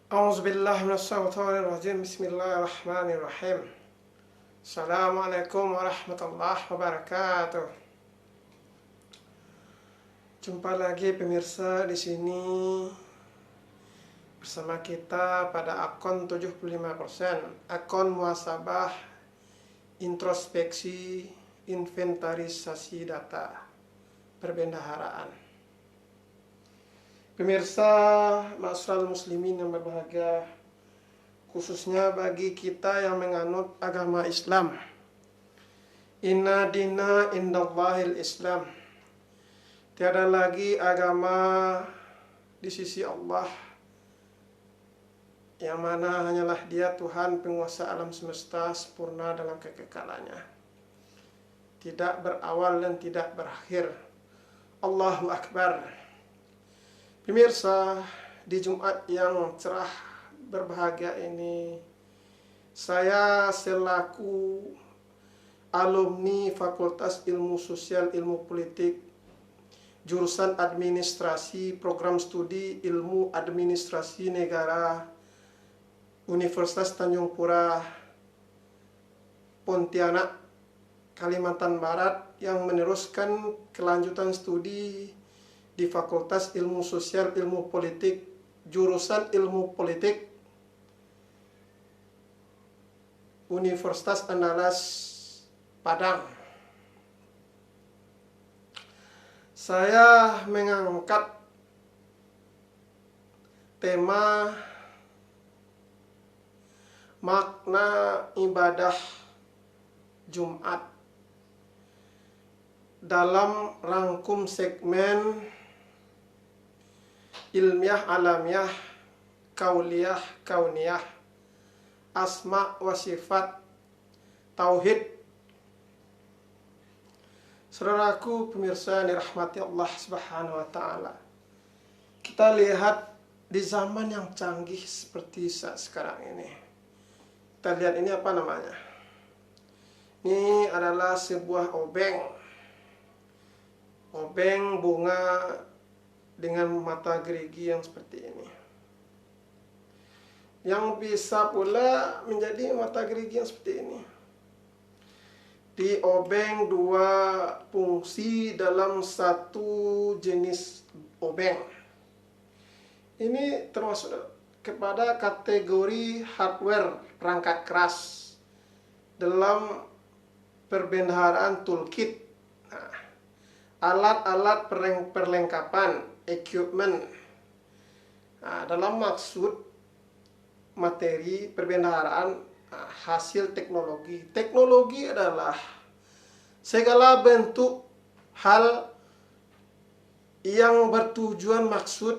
A'udzubillahiminasyaitonirrajim. Bismillahirrahmanirrahim. Assalamualaikum warahmatullahi wabarakatuh. Jumpa lagi pemirsa di sini bersama kita pada akun 75%, akun muhasabah, introspeksi, inventarisasi data, perbendaharaan. Pemirsa Ma'asyiral muslimin yang berbahagia, khususnya bagi kita yang menganut agama Islam. Inna dina indallahil Islam. Tiada lagi agama di sisi Allah yang mana hanyalah Dia Tuhan penguasa alam semesta sempurna dalam kekekalannya, tidak berawal dan tidak berakhir. Allahu Akbar. Pemirsa, di Jumat yang cerah berbahagia ini, saya selaku alumni Fakultas Ilmu Sosial Ilmu Politik, jurusan Administrasi Program Studi Ilmu Administrasi Negara, Universitas Tanjung Pura, Pontianak, Kalimantan Barat, yang meneruskan kelanjutan studi di Fakultas Ilmu Sosial Ilmu Politik, jurusan Ilmu Politik, Universitas Andalas Padang. Saya mengangkat tema makna ibadah Jumat dalam rangkum segmen ilmiah alamiah, kauliyah kauniyah, asma wa sifat, tauhid. Saudaraku pemirsa yang dirahmati Allah Subhanahu wa taala, kita lihat di zaman yang canggih seperti saat sekarang ini. Kita lihat ini apa namanya? Ini adalah sebuah obeng bunga dengan mata gerigi yang seperti ini, yang bisa pula menjadi mata gerigi yang seperti ini. Di obeng dua fungsi dalam satu jenis obeng. Ini termasuk kepada kategori hardware, perangkat keras dalam perbendaharaan toolkit. Alat-alat perlengkapan, equipment, dalam maksud materi perbendaharaan, hasil teknologi. Teknologi adalah segala bentuk hal yang bertujuan, maksud,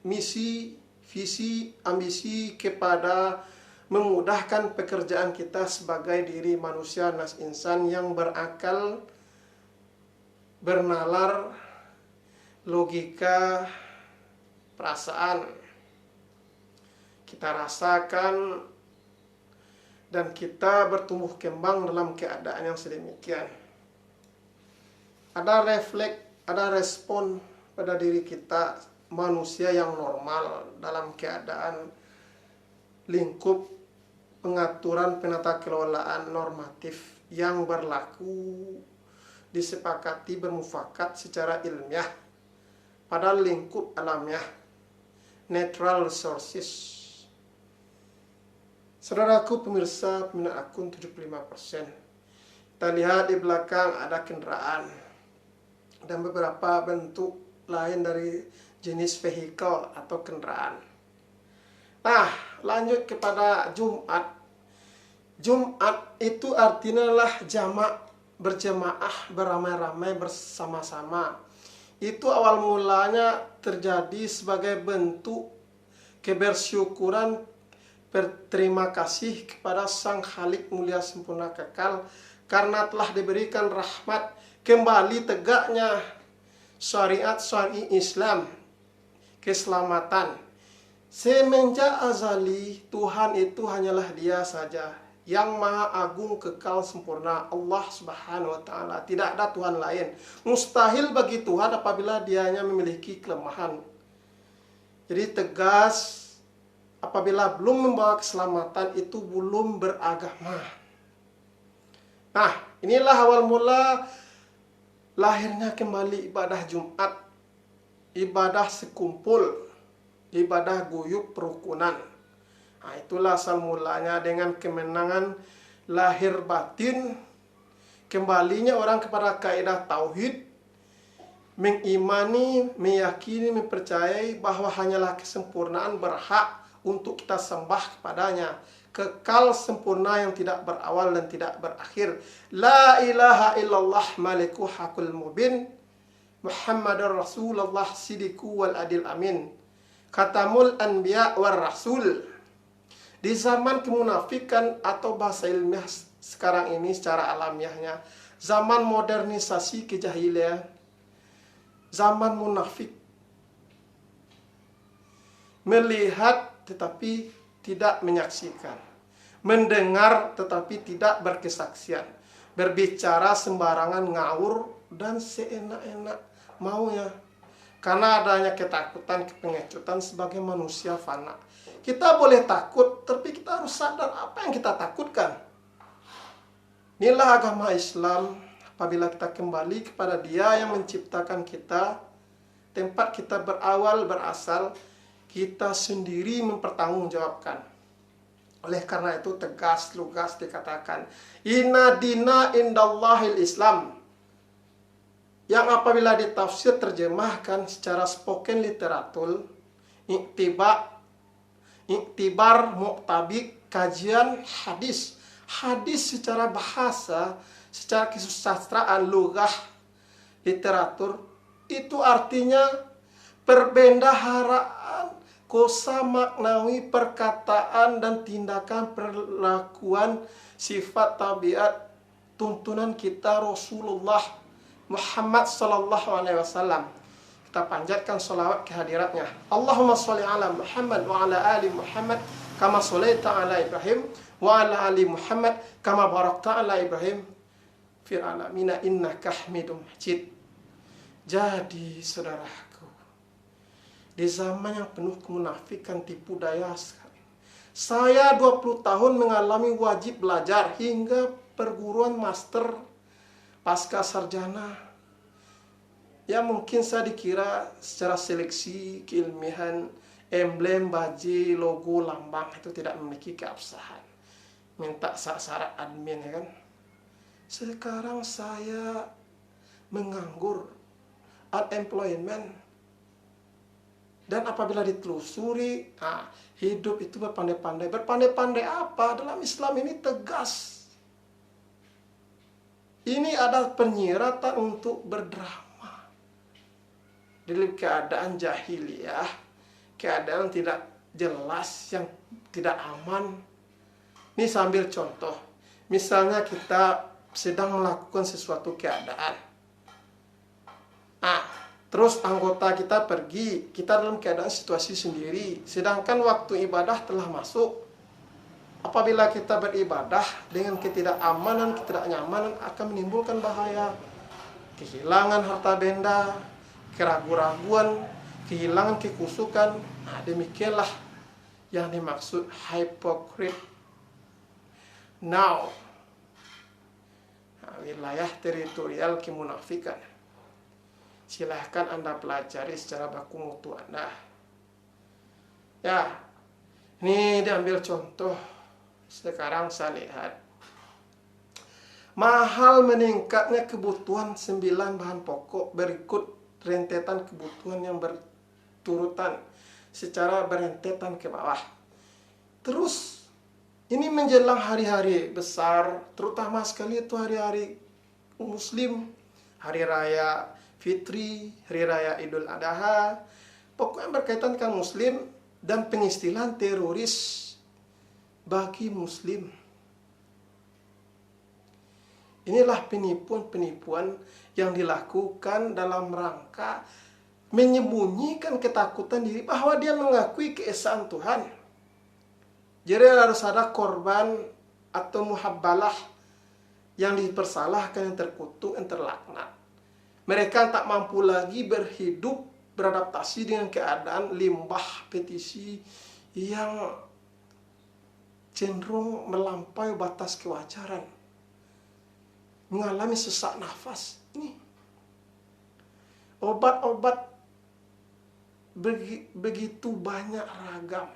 misi, visi, ambisi kepada memudahkan pekerjaan kita sebagai diri manusia nas insan yang berakal, bernalar, logika, perasaan. Kita rasakan dan kita bertumbuh kembang dalam keadaan yang sedemikian. Ada refleks, ada respon pada diri kita, manusia yang normal dalam keadaan lingkup pengaturan penata kelolaan normatif yang berlaku, disepakati, bermufakat secara ilmiah pada lingkup alamiah, natural resources. Saudaraku pemirsa peminat akun 75%, kita lihat di belakang ada kendaraan dan beberapa bentuk lain dari jenis vehicle atau kendaraan. Nah, lanjut kepada Jumat. Jumat itu artinya adalah jamak, berjemaah, beramai-ramai, bersama-sama. Itu awal mulanya terjadi sebagai bentuk kebersyukuran, berterima kasih kepada Sang Khalik mulia sempurna kekal karena telah diberikan rahmat, kembali tegaknya syariat syar'i Islam, keselamatan. Semenjak azali, Tuhan itu hanyalah Dia saja yang maha agung, kekal, sempurna, Allah Subhanahu wa taala. Tidak ada Tuhan lain. Mustahil bagi Tuhan apabila Dianya memiliki kelemahan. Jadi tegas apabila belum membawa keselamatan itu belum beragama. Nah, inilah awal mula lahirnya kembali ibadah Jumat, ibadah sekumpul, ibadah guyub perukunan. Nah, itulah asal mulanya dengan kemenangan lahir batin, kembalinya orang kepada kaidah tauhid, mengimani, meyakini, mempercayai bahwa hanyalah kesempurnaan berhak untuk kita sembah kepadanya, kekal sempurna yang tidak berawal dan tidak berakhir. La ilaha illallah maliku hakul mubin, Muhammadar Rasulullah sidiku wal adil amin, katamul anbiya war rasul. Di zaman kemunafikan atau bahasa ilmiah sekarang ini secara alamiahnya, zaman modernisasi kejahilian, zaman munafik, melihat tetapi tidak menyaksikan, mendengar tetapi tidak berkesaksian, berbicara sembarangan ngawur dan seenak-enak maunya, karena adanya ketakutan, kepengecutan sebagai manusia fana. Kita boleh takut, tapi kita harus sadar apa yang kita takutkan. Inilah agama Islam. Apabila kita kembali kepada Dia yang menciptakan kita, tempat kita berawal, berasal, kita sendiri mempertanggungjawabkan. Oleh karena itu tegas, lugas dikatakan, Inna dina indallahil Islam. Yang apabila ditafsir terjemahkan secara spoken literatul, iktibar, muktabik, kajian hadis. Hadis secara bahasa, secara kesusastraan, lugah, literatur, itu artinya perbendaharaan, kosa maknawi, perkataan dan tindakan, perlakuan, sifat, tabiat, tuntunan kita Rasulullah Muhammad sallallahu alaihi wasallam. Kita panjatkan sholawat kehadiratnya. Allahumma sholli ala Muhammad wa ala ali Muhammad kama sholaita ala Ibrahim wa ala ali Muhammad kama barakta ala Ibrahim fil alamin innaka Hamidum Majid. Jadi saudaraku, di zaman yang penuh kemunafikan, tipu daya sekali, saya 20 tahun mengalami wajib belajar hingga perguruan master pasca sarjana. Ya mungkin saya dikira secara seleksi keilmiahan, emblem, baji, logo, lambang itu tidak memiliki keabsahan. Minta syarat admin, ya kan. Sekarang saya menganggur, unemployment. Dan apabila ditelusuri, hidup itu berpandai-pandai. Berpandai-pandai apa? Dalam Islam ini tegas. Ini adalah penyiratan untuk berdrama. Dalam keadaan jahiliyah, keadaan tidak jelas, yang tidak aman. Ini sambil contoh. Misalnya kita sedang melakukan sesuatu keadaan. Terus anggota kita pergi, kita dalam keadaan situasi sendiri. Sedangkan waktu ibadah telah masuk. Apabila kita beribadah dengan ketidakamanan, ketidaknyamanan akan menimbulkan bahaya. Kehilangan harta benda, keraguan-raguan, kehilangan kekusukan. Demikianlah yang dimaksud hypocrite. Now, wilayah teritorial kemunafikan. Silahkan Anda pelajari secara baku mutu Anda. Ya, ini diambil contoh. Sekarang saya lihat mahal meningkatnya kebutuhan 9 bahan pokok berikut rentetan kebutuhan yang berturutan secara berentetan ke bawah. Terus ini menjelang hari-hari besar, terutama sekali itu hari-hari Muslim, hari raya Fitri, hari raya Idul Adha, pokoknya berkaitan dengan Muslim dan pengistilahan teroris bagi Muslim. Inilah penipuan-penipuan yang dilakukan dalam rangka menyembunyikan ketakutan diri bahwa dia mengakui keesaan Tuhan. Jadi harus ada korban atau muhabbalah yang dipersalahkan, yang terkutuk, yang terlaknat. Mereka tak mampu lagi berhidup, beradaptasi dengan keadaan limbah petisi yang cenderung melampaui batas kewajaran, mengalami sesak nafas. Ini obat-obat begitu banyak ragam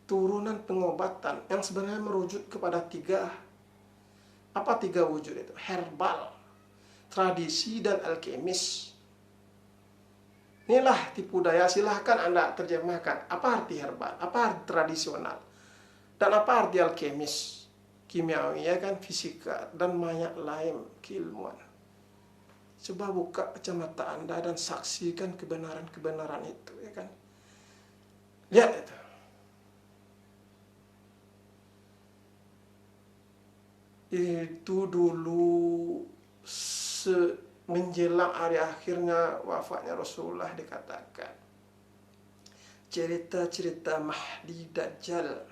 turunan pengobatan yang sebenarnya merujuk kepada tiga wujud itu: herbal, tradisi, dan alkemis. Inilah tipu daya. Silahkan Anda terjemahkan apa arti herbal, apa arti tradisional, dan apa arti alkemis, kimiawi, ya kan, fisika, dan banyak lain keilmuan. Coba buka kacamata Anda dan saksikan kebenaran-kebenaran itu, ya kan. Lihat itu. Itu dulu menjelang hari akhirnya wafatnya Rasulullah dikatakan cerita-cerita Mahdi Dajjal.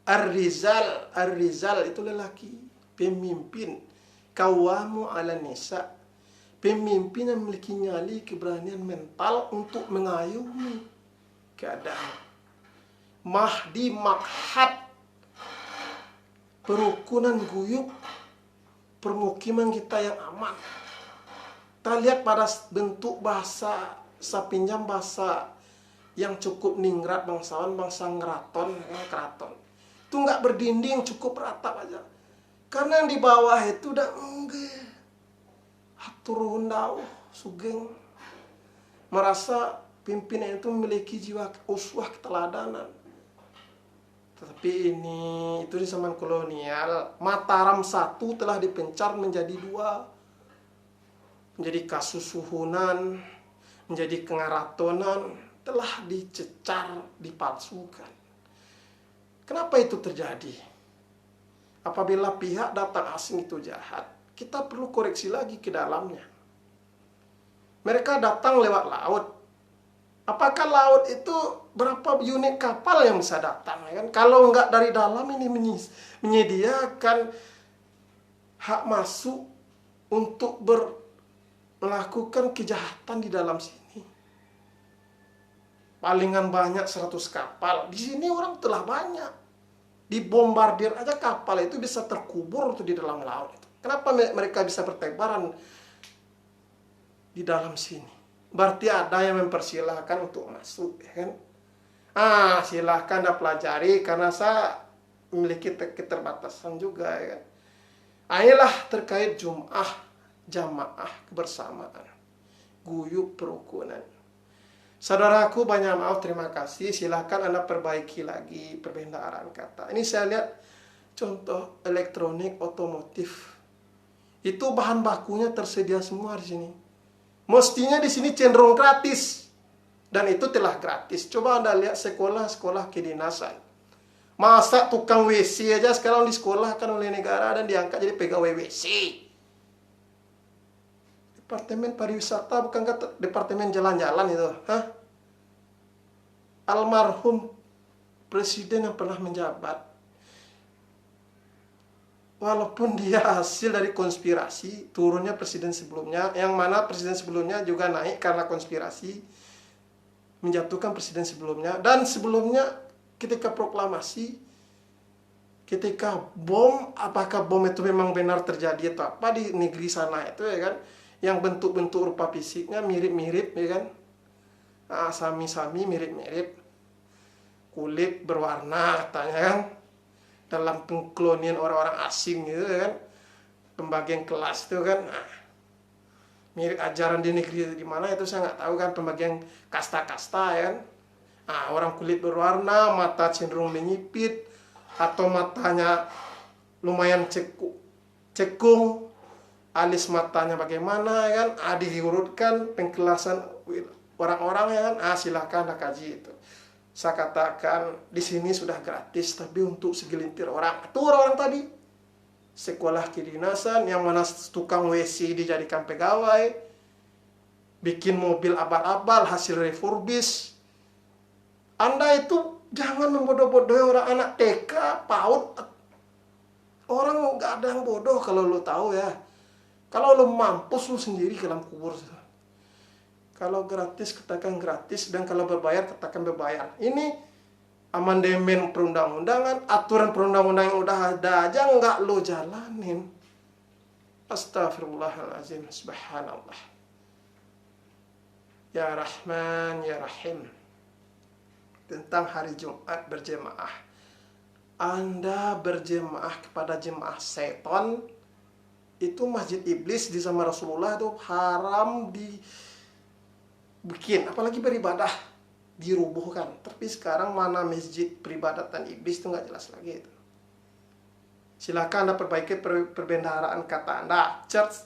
Ar-Rizal itu lelaki, pemimpin, kawamu ala nisa, pemimpin yang memiliki nyali, keberanian mental untuk mengayomi keadaan. Mahdi Makhad, perukunan guyup permukiman kita yang aman. Kita lihat pada bentuk bahasa, saya pinjam bahasa yang cukup ningrat bangsawan, bangsa keraton. Itu nggak berdinding, cukup ratap aja. Karena yang di bawah itu udah hatur hundau, sugeng, merasa pimpinan itu memiliki jiwa uswah, keteladanan. Tetapi itu di zaman kolonial, Mataram 1 telah dipencar menjadi 2. Menjadi kasusuhunan, menjadi kengaratonan, telah dicecar, dipalsukan. Kenapa itu terjadi? Apabila pihak datang asing itu jahat, kita perlu koreksi lagi ke dalamnya. Mereka datang lewat laut. Apakah laut itu berapa unit kapal yang bisa datang, ya kan? Kalau enggak dari dalam ini menyediakan hak masuk untuk melakukan kejahatan di dalam sini. Palingan banyak 100 kapal. Di sini orang telah banyak. Dibombardir aja kapal itu bisa terkubur tuh di dalam laut. Kenapa mereka bisa bertebaran di dalam sini? Berarti ada yang mempersilahkan untuk masuk, ya kan? Silahkan Anda pelajari, karena saya memiliki keterbatasan juga, ya kan? Inilah terkait jamaah, kebersamaan, guyup perukunan. Saudaraku, banyak maaf, terima kasih. Silahkan Anda perbaiki lagi perbedaan kata. Ini saya lihat contoh elektronik otomotif. Itu bahan bakunya tersedia semua di sini. Mestinya di sini cenderung gratis. Dan itu telah gratis. Coba Anda lihat sekolah-sekolah kedinasan. Masa tukang WC aja sekarang disekolahkan oleh negara dan diangkat jadi pegawai WC. Departemen pariwisata bukankah departemen jalan-jalan itu? Almarhum presiden yang pernah menjabat, walaupun dia hasil dari konspirasi, turunnya presiden sebelumnya, yang mana presiden sebelumnya juga naik karena konspirasi, menjatuhkan presiden sebelumnya. Dan sebelumnya ketika proklamasi, ketika bom, apakah bom itu memang benar terjadi atau apa di negeri sana itu, ya kan, yang bentuk-bentuk rupa fisiknya mirip-mirip, ya kan, sami-sami mirip-mirip, kulit berwarna katanya kan, dalam pengkolonian orang-orang asing gitu, ya kan, pembagian kelas itu kan, mirip ajaran di negeri di mana itu saya nggak tahu kan, pembagian kasta-kasta, ya kan. Orang kulit berwarna, mata cenderung menyipit, atau matanya lumayan cekung, alis matanya bagaimana, ya kan, diurutkan pengkelasan orang-orang, ya kan. Silahkan Anda kaji itu. Saya katakan di sini sudah gratis, tapi untuk segelintir orang. Itu orang tadi sekolah kedinasan yang mana tukang WC dijadikan pegawai, bikin mobil abal-abal hasil refurbish. Anda itu jangan membodoh-bodohi orang anak TK, PAUD. Orang nggak ada yang bodoh kalau lo tahu, ya. Kalau lo mampus lo sendiri ke dalam kubur. Kalau gratis katakan gratis, dan kalau berbayar katakan berbayar. Ini amandemen perundang-undangan, aturan perundang-undangan yang udah ada aja nggak lo jalanin. Astagfirullahaladzim, subhanallah. Ya Rahman, Ya Rahim. Tentang hari Jumat berjemaah. Anda berjemaah kepada jemaah seton, itu masjid iblis di zaman Rasulullah itu haram dibikin, apalagi beribadah, dirubuhkan. Tapi sekarang mana masjid peribadatan iblis itu nggak jelas lagi itu. Silakan Anda perbaiki perbendaharaan kata Anda. Church,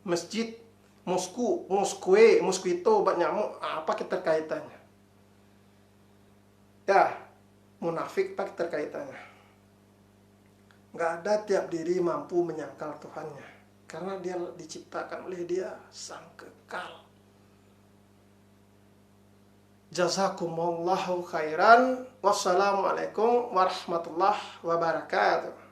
masjid, mosquito, obat nyamuk, apa keterkaitannya? Ya, munafik apa keterkaitannya? Nggak ada tiap diri mampu menyangkal Tuhannya, karena dia diciptakan oleh Dia sang kekal. Jazakumullahu khairan. Wassalamualaikum warahmatullahi wabarakatuh.